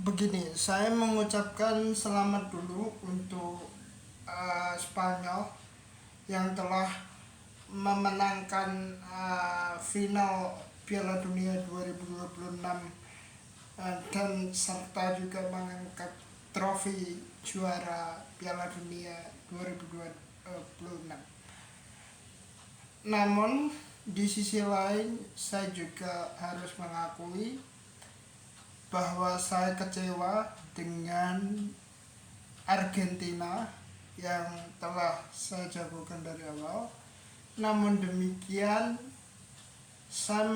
Begini, saya mengucapkan selamat dulu untuk Spanyol yang telah memenangkan final Piala Dunia 2026, dan serta juga mengangkat trofi juara Piala Dunia 2026. Namun di sisi lain saya juga harus mengakui bahwa saya kecewa dengan Argentina yang telah saya jagokan dari awal. Namun demikian, saya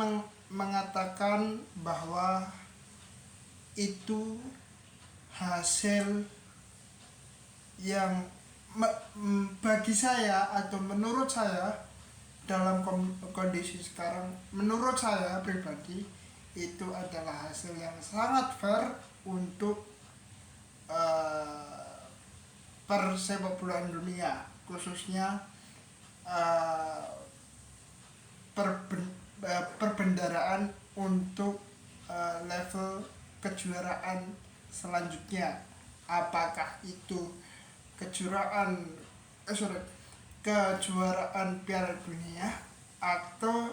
mengatakan bahwa itu hasil yang bagi saya atau menurut saya dalam kondisi sekarang, menurut saya pribadi itu adalah hasil yang sangat fair untuk uh, persepak bolaan dunia, khususnya uh, perbendaraan untuk level kejuaraan selanjutnya, apakah itu kejuaraan kejuaraan Piala Dunia atau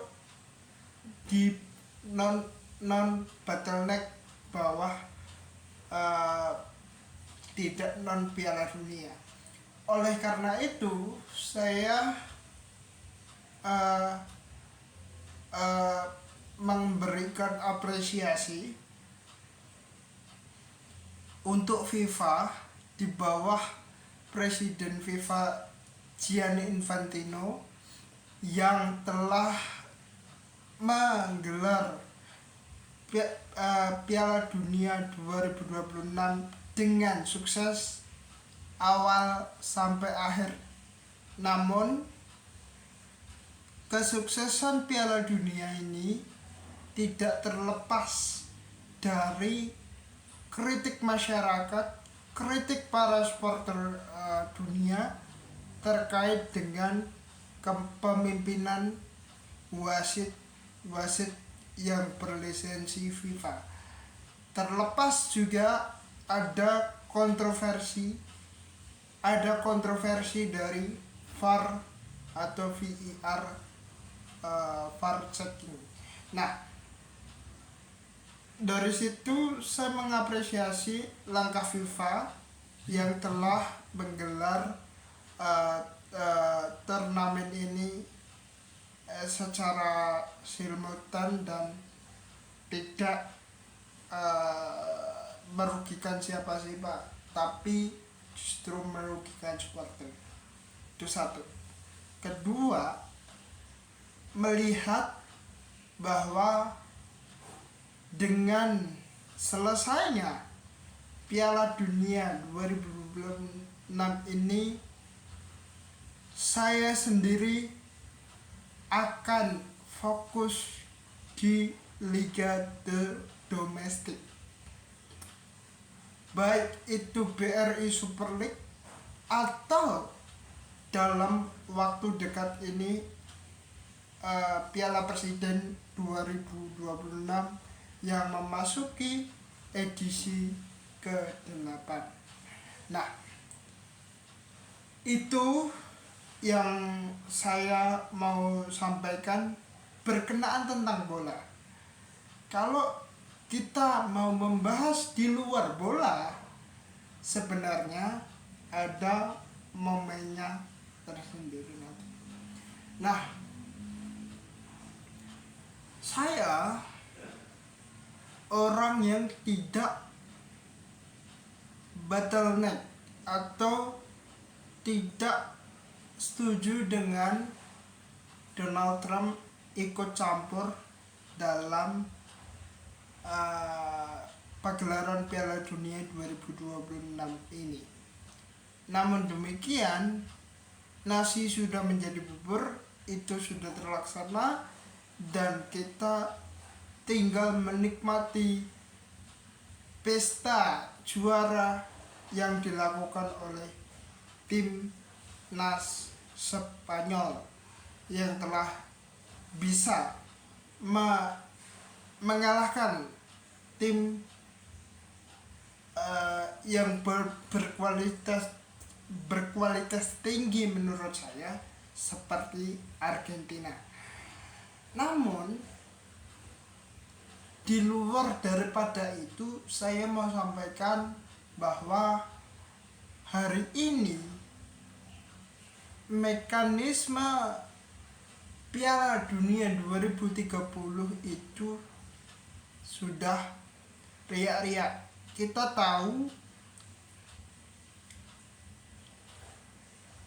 di non non bottleneck bawah, uh, tidak non Piala Dunia. Oleh karena itu saya uh, uh, memberikan apresiasi untuk FIFA di bawah Presiden FIFA Gianni Infantino yang telah menggelar Piala Dunia 2026 dengan sukses awal sampai akhir. Namun kesuksesan Piala Dunia ini tidak terlepas dari kritik masyarakat, kritik para supporter dunia terkait dengan kepemimpinan wasit wasit yang berlisensi FIFA. Terlepas juga ada kontroversi dari VAR atau VAR, VAR checking. Nah, dari situ saya mengapresiasi langkah FIFA yang telah menggelar turnamen ini secara simultan dan tidak merugikan siapa-siapa, tapi justru merugikan supporter. Itu satu. Kedua, melihat bahwa dengan selesainya Piala Dunia 2026 ini, saya sendiri akan fokus di Liga domestik, baik itu BRI Super League atau dalam waktu dekat ini Piala Presiden 2026 yang memasuki edisi ke-8. Nah, itu yang saya mau sampaikan berkenaan tentang bola. Kalau kita mau membahas di luar bola, sebenarnya ada momennya tersendiri nanti. Nah, saya orang yang tidak bottleneck atau tidak setuju dengan Donald Trump ikut campur dalam pagelaran Piala Dunia 2026 ini. Namun demikian, nasi sudah menjadi bubur, itu sudah terlaksana, dan kita tinggal menikmati pesta juara yang dilakukan oleh tim Nas Spanyol yang telah bisa mengalahkan tim yang berkualitas tinggi menurut saya seperti Argentina. Namun di luar daripada itu, saya mau sampaikan bahwa hari ini mekanisme Piala Dunia 2030 itu sudah riak-riak. Kita tahu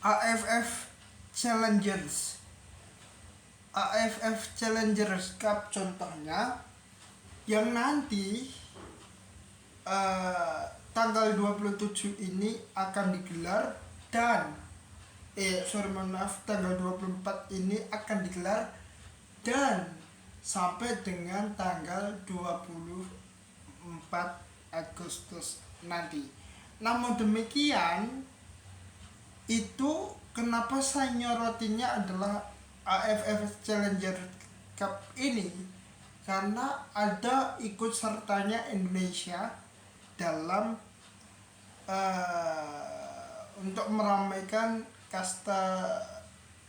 AFF Challengers Cup contohnya yang nanti tanggal 27 ini akan digelar dan tanggal 24 ini akan digelar dan sampai dengan tanggal 24 Agustus nanti. Namun demikian, itu kenapa saya nyorotinya adalah AFF Challenger Cup ini, karena ada ikut sertanya Indonesia dalam untuk meramaikan kasta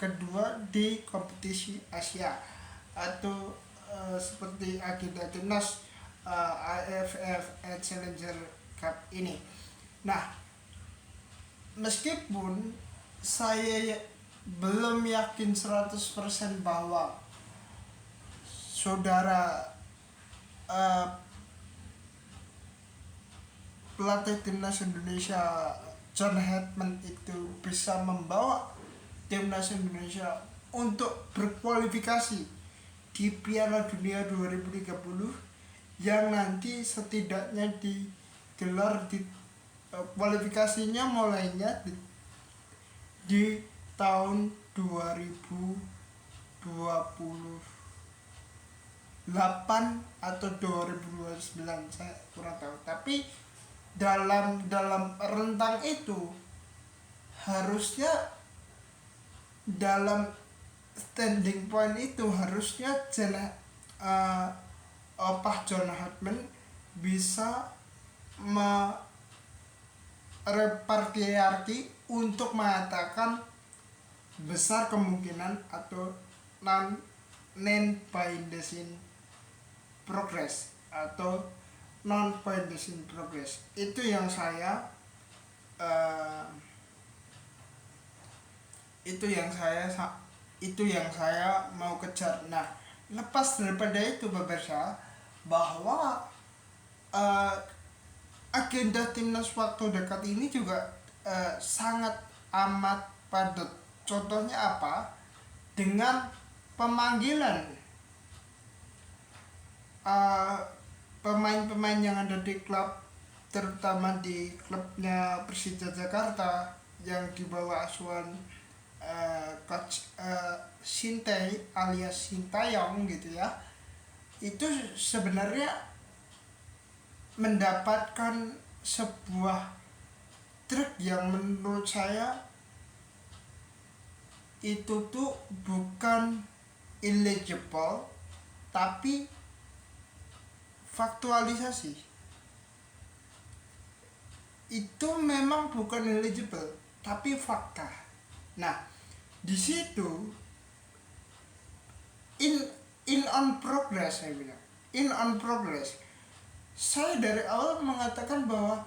kedua di kompetisi Asia atau seperti agenda timnas AFF Challenger Cup ini. Nah, meskipun saya belum yakin 100% bahwa saudara pelatih timnas Indonesia John Hetman itu bisa membawa timnas Indonesia untuk berkualifikasi di Piala Dunia 2030 yang nanti setidaknya digelar di kualifikasinya mulainya di tahun 2028 atau 2029, saya kurang tahu. Tapi dalam rentang itu harusnya, dalam standing point itu harusnya John Hartman bisa merepartiarki untuk mengatakan besar kemungkinan atau non-binding progress atau non-binding progress. Itu yang saya mau kejar. Nah, lepas daripada itu pemirsa, bahwa agenda timnas waktu dekat ini juga sangat amat padat. Contohnya apa? Dengan pemanggilan pemain-pemain yang ada di klub, terutama di klubnya Persija Jakarta yang dibawa asuhan coach Sintey alias Sintayong gitu ya. Itu sebenarnya mendapatkan sebuah trik yang menurut saya itu tuh bukan illegible tapi faktualisasi. Itu memang bukan illegible tapi fakta. Nah, di situ in on progress, saya bilang in on progress. Saya dari awal mengatakan bahwa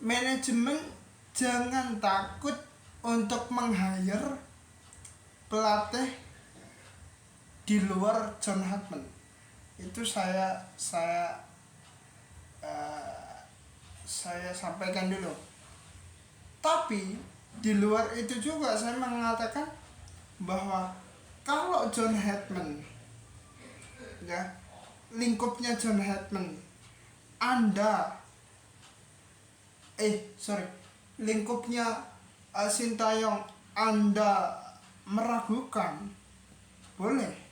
manajemen jangan takut untuk meng-hire pelatih di luar John Hartman. Itu saya sampaikan dulu. Tapi di luar itu juga saya mengatakan bahwa kalau John Hartman, ya, lingkupnya John Hartman, lingkupnya Sintayong Anda meragukan, boleh.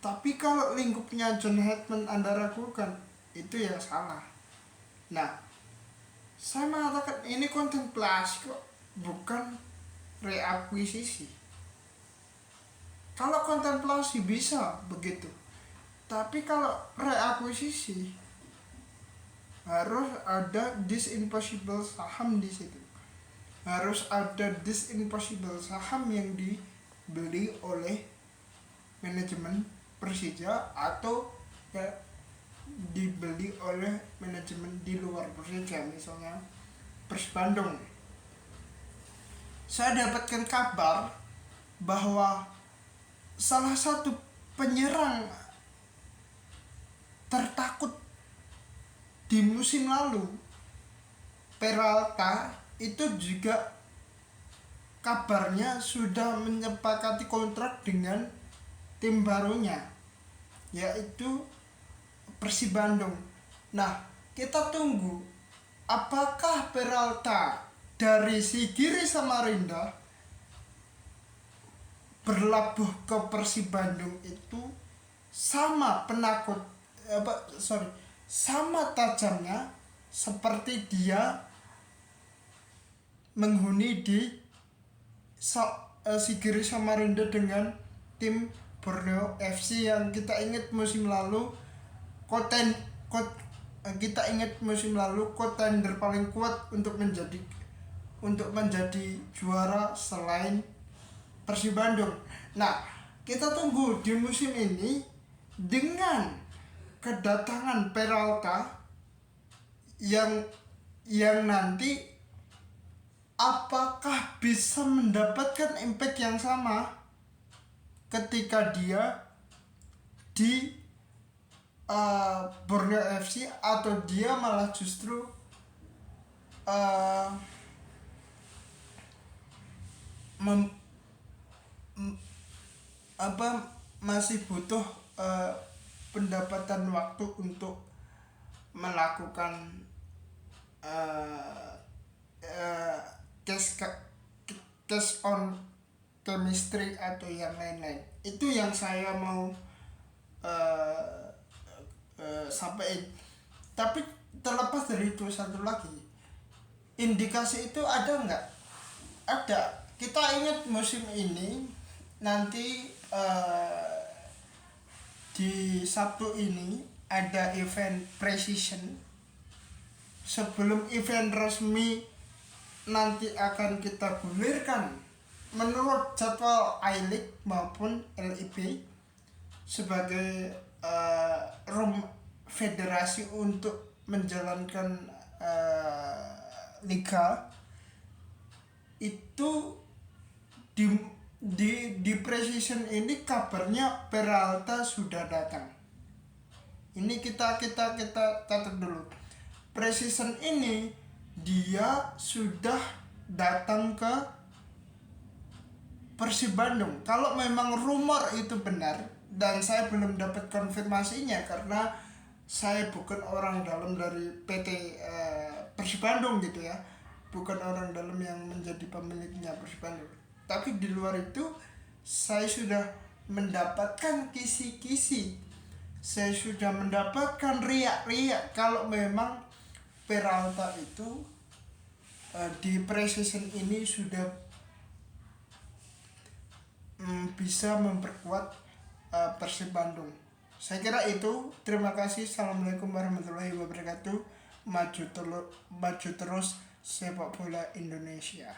Tapi kalau lingkupnya John Hartman Anda ragukan, itu yang salah. Nah, saya mengatakan ini kontemplasi kok, bukan reakuisisi. Kalau kontemplasi bisa begitu, tapi kalau reakuisisi harus ada this impossible saham di situ. Harus ada this impossible saham yang dibeli oleh manajemen Persija atau ya dibeli oleh manajemen di luar Persija, misalnya Persib Bandung. Saya dapatkan kabar bahwa salah satu penyerang tertakut di musim lalu, Peralta, itu juga kabarnya sudah menyepakati kontrak dengan tim barunya, yaitu Persib Bandung. Nah, kita tunggu apakah Peralta dari Sigiri Samarinda berlabuh ke Persib Bandung itu sama sama tajamnya seperti dia menghuni di Sigiri Samarinda dengan tim Borneo FC yang kita ingat musim lalu kontender paling kuat untuk menjadi juara selain Persib Bandung. Nah, kita tunggu di musim ini dengan kedatangan Peralta yang nanti apakah bisa mendapatkan impact yang sama ketika dia di Borneo FC, atau dia malah justru masih butuh pendapatan waktu untuk melakukan case on chemistry atau yang lain-lain. Itu yang saya mau sampaikan. Tapi terlepas dari itu, satu lagi, indikasi itu ada nggak? Ada. Kita ingat musim ini nanti di Sabtu ini ada event pre-season. Sebelum event resmi nanti akan kita gulirkan menurut jadwal I-League maupun LIB sebagai room federasi untuk menjalankan liga itu. Di pre-season ini kabarnya Peralta sudah datang. Ini kita catat dulu. Pre-season ini dia sudah datang ke Persib Bandung. Kalau memang rumor itu benar, dan saya belum dapat konfirmasinya karena saya bukan orang dalam dari PT Persib Bandung gitu ya, bukan orang dalam yang menjadi pemiliknya Persib Bandung. Tapi di luar itu saya sudah mendapatkan kisi-kisi, saya sudah mendapatkan riak-riak kalau memang Peralta itu di pre-season ini sudah bisa memperkuat Persib Bandung. Saya kira itu. Terima kasih. Assalamualaikum warahmatullahi wabarakatuh. Maju terus sepak bola Indonesia.